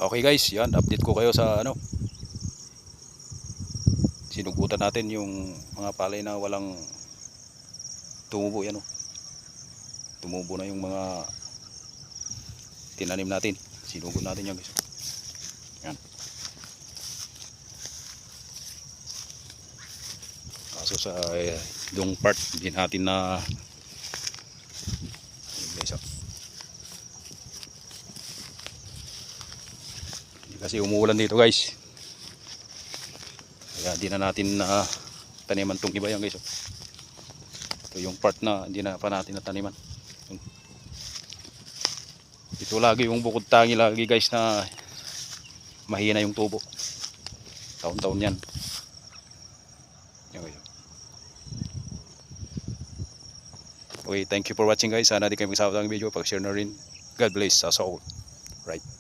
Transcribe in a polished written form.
Okay guys, yan, update ko kayo sa ano, sinugutan natin yung mga palay na walang tumubo. Yan, oh. Tumubo na yung mga tinanim natin. Sinugot natin yan guys. Yan. Kaso sa yung part hindi natin na guys, oh. Kasi umuulan dito guys. Kaya hindi na natin taniman tong iba yan guys, oh. Ito yung part na hindi na pa natin nataniman. Ito lagi yung bukod tangi lagi guys na mahina yung tubo. Taon-taon yan. Yan guys. Okay, thank you for watching guys. Sana di kayo magsawa ng video. Pag-share na rin. God bless us all. Right.